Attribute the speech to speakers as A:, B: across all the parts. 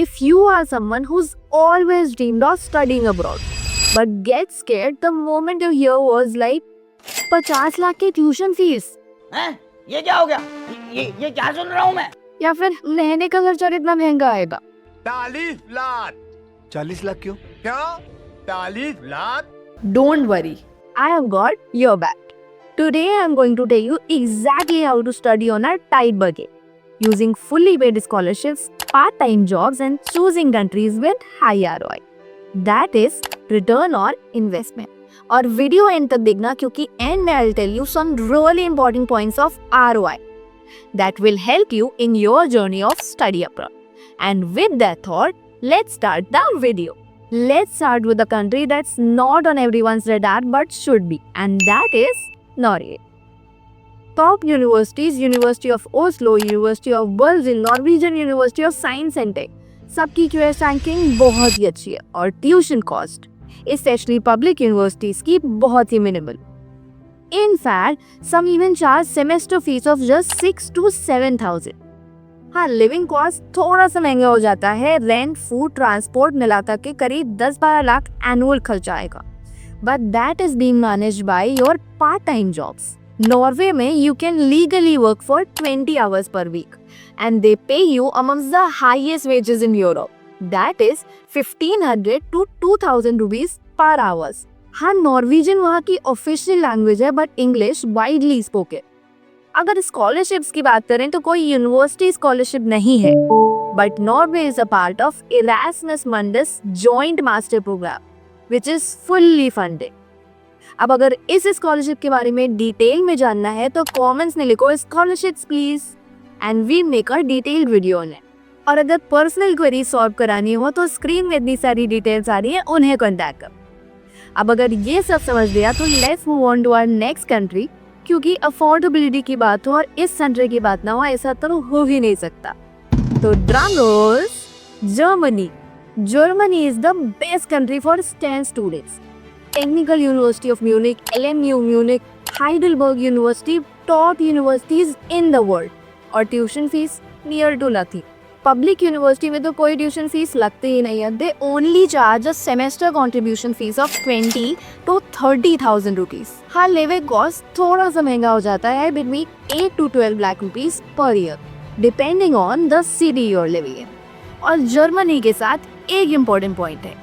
A: If you are someone who's always dreamed of studying abroad but gets scared the moment you hear words like 50 lakh की tuition fees
B: हैं? ये क्या हो गया? ये क्या सुन रहा हूँ मैं?
A: या फिर रहने का खर्चा इतना महंगा आएगा
C: 40 लाख
D: 40 लाख क्यों?
C: क्या? 40 lakh?
A: Don't worry, I have got your back. Today I am going to tell you exactly how to study on a tight budget, using fully paid scholarships, part-time jobs and choosing countries with high ROI. That is return on investment. और video end तक देखना क्योंकि end में I will tell you some really important points of ROI that will help you in your journey of study abroad. And with that thought, let's start the video. Let's start with a country that's not on everyone's radar but should be, and that is Norway. Top universities, University of Oslo, University of Berlin, Norwegian University of Science and Tech, सबकी QS ranking बहुत ही अच्छी है और tuition cost specially public universities की बहुत ही minimal. In fact, some even charge semester fees of just 6 to 7,000. हाँ, living cost थोड़ा सा महंगा हो जाता है. रेंट, फूड, ट्रांसपोर्ट मिलाता के करीब 10-12 लाख एनुअल खर्चा आएगा. But that is being managed by your part time jobs. Norway में you can legally work for 20 hours per week and they pay you amongst the highest wages in Europe. That is 1,500 to 2,000 rupees per hour. हाँ, Norwegian वहाँ की official language है but English widely spoken. अगर scholarships की बात करें तो कोई यूनिवर्सिटी स्कॉलरशिप नहीं है but Norway is a part of Erasmus Mundus joint master programme which is fully funded. अब अगर इस स्कॉलरशिप के बारे में डिटेल में जानना है तो कमेंट्स में लिखो scholarships please and we make a detailed video on it. और अगर पर्सनल क्वेरी सॉल्व करानी हो तो स्क्रीन में इतनी सारी डिटेल्स आ रही है, उन्हें कॉन्टैक्ट करो. अब अगर ये सब समझ लिया तो let's move on to our next country. क्योंकि अफोर्डेबिलिटी की बात हो और इस कंट्री की बात ना हो ऐसा तो हो ही नहीं सकता. तो drum rolls. Germany. Germany is the best country for STEM students. Technical university of Munich, LMU Munich, Heidelberg university, top universities in the world. और tuition fees near to nothing. Public university में तो कोई tuition fees लगती ही नहीं है. They only charge a semester contribution fees of 20 to 30,000 rupees. हाँ, living cost थोड़ा सा महंगा हो जाता है between 8 to 12 lakh rupees per year depending on the city you are living in. और जर्मनी के साथ एक इम्पोर्टेंट पॉइंट है,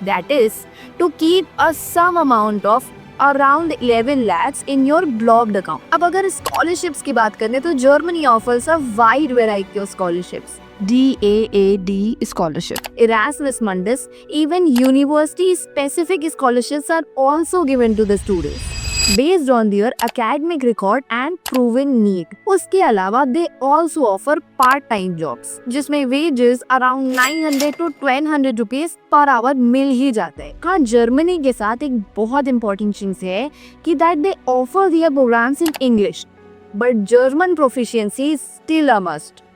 A: that is to keep a sum amount of around 11 lakhs in your blocked account. अब अगर स्कॉलरशिप्स की बात करें तो Germany offers a wide variety of scholarships. DAAD scholarship, Erasmus Mundus, even university specific scholarships are also given to the students based on their academic record and proven need. उसके अलावा they also offer part-time jobs जिसमें wages around 900 to 1,200 rupees per hour मिल ही जाते हैं. हाँ, Germany के साथ एक बहुत इंपॉर्टेंट चीज है कि that they offer their programs in English, but German proficiency is still a must.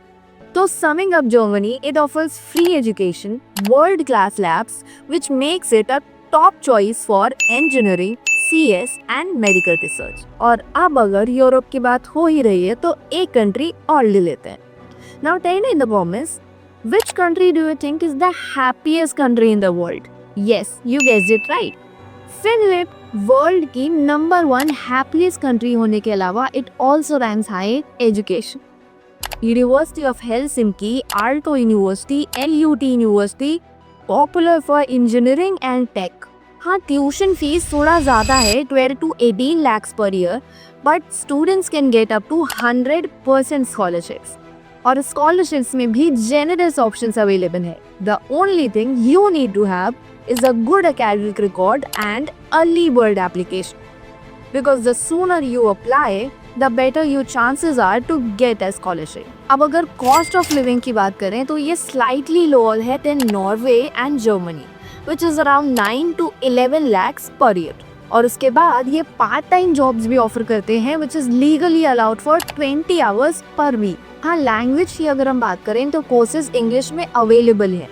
A: So summing up Germany, it offers free education, world-class labs, which makes it a top choice for engineering, CS and medical research. और अब अगर Europe की बात हो ही रही है तो एक कंट्री और ले लेते हैं. Now tell me in the comments, which country do you think is the happiest country in the world? Yes, you guessed it right. Finland, world की नंबर 1 happiest country होने के अलावा it also ranks high in education. University of Helsinki, Aalto University, LUT University, popular for engineering and tech. हाँ, tuition fees थोड़ा ज़्यादा है 12 to 18 lakhs per year, but students can get up to 100% scholarships. और scholarships में भी generous options available है. The only thing you need to have is a good academic record and early bird application. Because the sooner you apply, the better your chances are to get a scholarship. अब अगर cost of living की बात करें तो ये slightly lower है than Norway and Germany, which is around 9 to 11 lakhs per year. और उसके बाद ये पार्ट टाइम जॉब्स भी ऑफर करते हैं which is legally allowed for 20 hours per week. हाँ, लैंग्वेज की अगर हम बात करें तो कोर्सेज इंग्लिश में अवेलेबल है.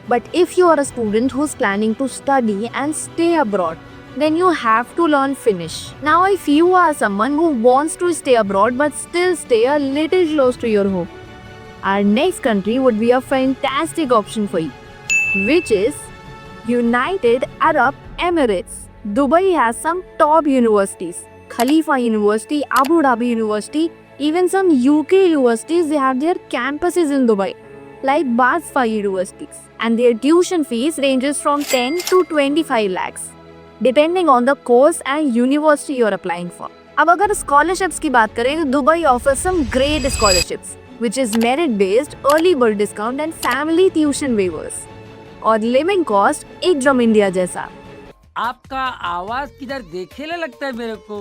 A: But if you are a student who is planning to study and stay abroad, then you have to learn Finnish. Now if you are someone who wants to stay abroad but still stay a little close to your home, Our next country would be a fantastic option for you, which is United Arab Emirates. Dubai has some top universities. Khalifa University, Abu Dhabi University, even some UK universities, they have their campuses in Dubai, like Basfa universities. And their tuition fees ranges from 10 to 25 lakhs, depending on the course and university you're applying for. अब अगर scholarships की बात करें तो Dubai offers some great scholarships, which is merit based, early bird discount and family tuition waivers. और living cost एकदम India जैसा.
D: आपका आवाज किधर देखेला लगता है मेरे को.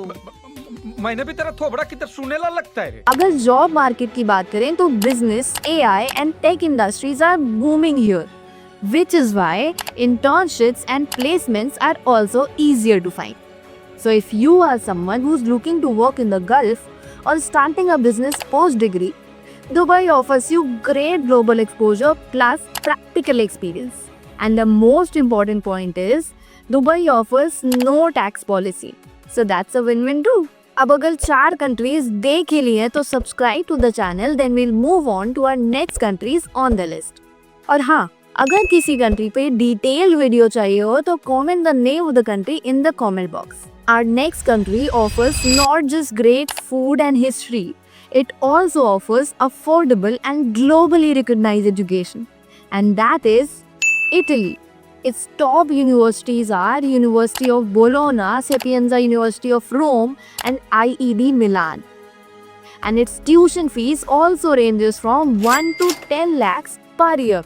E: मैंने भी तेरा थोबड़ा किधर सुनेला लगता है.
A: अगर जॉब मार्केट की बात करें तो business, AI and tech industries are booming here, which is why internships and placements are also easier to find. So if you are someone who's looking to work in the Gulf or starting a business post-degree, Dubai offers you great global exposure plus practical experience. And the most important point is, Dubai offers no tax policy. So that's a win-win too. अब अगर 4 countries देख ही लिए तो subscribe to the channel, then we'll move on to our next countries on the list. और हाँ, अगर किसी country पे detailed video चाहिए हो तो comment the name of the country in the comment box. Our next country offers not just great food and history, it also offers affordable and globally recognized education. And that is Italy. Its top universities are University of Bologna, Sapienza University of Rome and IED Milan. And its tuition fees also ranges from 1 to 10 lakhs per year,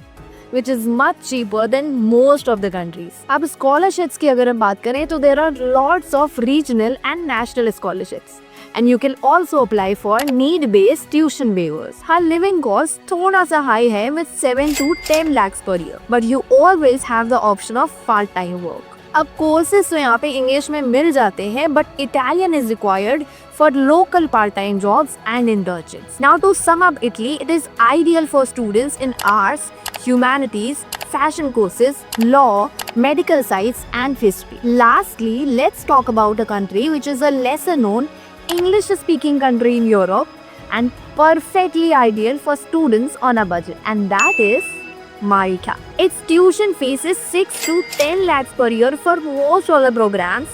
A: which is much cheaper than most of the countries. अब scholarships की अगर हम बात करें तो there are lots of regional and national scholarships. And you can also apply for need-based tuition waivers. Her living cost थोड़ा सा high है with 7 to 10 lakhs per year, but you always have the option of part-time work. अब courses तो यहाँ पे English में मिल जाते हैं, but Italian is required for local part-time jobs and internships. Now to sum up Italy, it is ideal for students in arts, humanities, fashion courses, law, medical science and history. Lastly, let's talk about a country which is a lesser known English-speaking country in Europe and perfectly ideal for students on a budget, and that is Malta. Its tuition fees is 6 to 10 lakhs per year for most of the programs,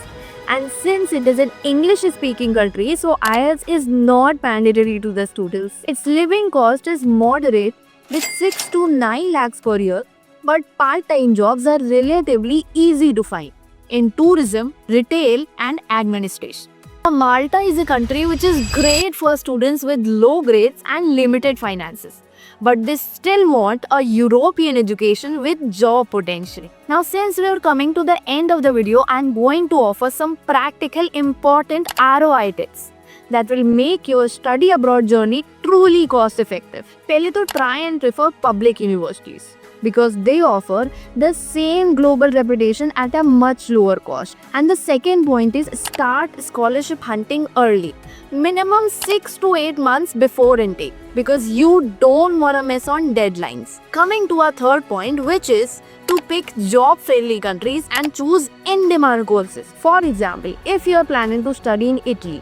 A: and since it is an English-speaking country, so IELTS is not mandatory to the students. Its living cost is moderate with 6 to 9 lakhs per year, but part-time jobs are relatively easy to find in tourism, retail and administration. Malta is a country which is great for students with low grades and limited finances, but they still want a European education with job potential. Now since we are coming to the end of the video, I am going to offer some practical important ROI tips that will make your study abroad journey truly cost effective. पहले तो try and prefer public universities, because they offer the same global reputation at a much lower cost. And the second point is start scholarship hunting early, minimum 6 to 8 months before intake, because you don't want to miss on deadlines. Coming to our third point, which is to pick job friendly countries and choose in-demand courses. For example, if you are planning to study in Italy,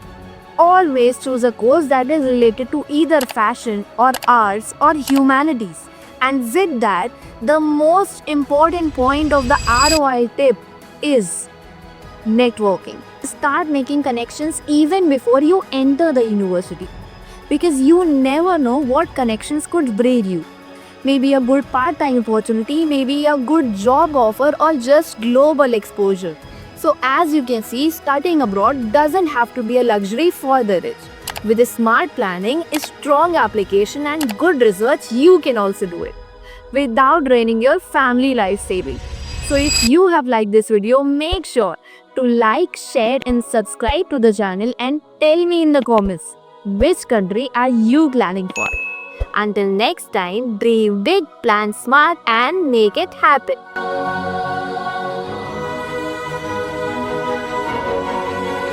A: always choose a course that is related to either fashion or arts or humanities. And with that, the most important point of the ROI tip is networking. Start making connections even before you enter the university, because you never know what connections could bring you. Maybe a good part-time opportunity, maybe a good job offer or just global exposure. So as you can see, studying abroad doesn't have to be a luxury for the rich. With a smart planning, a strong application and good research, you can also do it without draining your family life savings. So if you have liked this video, make sure to like, share and subscribe to the channel and tell me in the comments which country are you planning for. Until next time, dream big, plan smart and make it happen.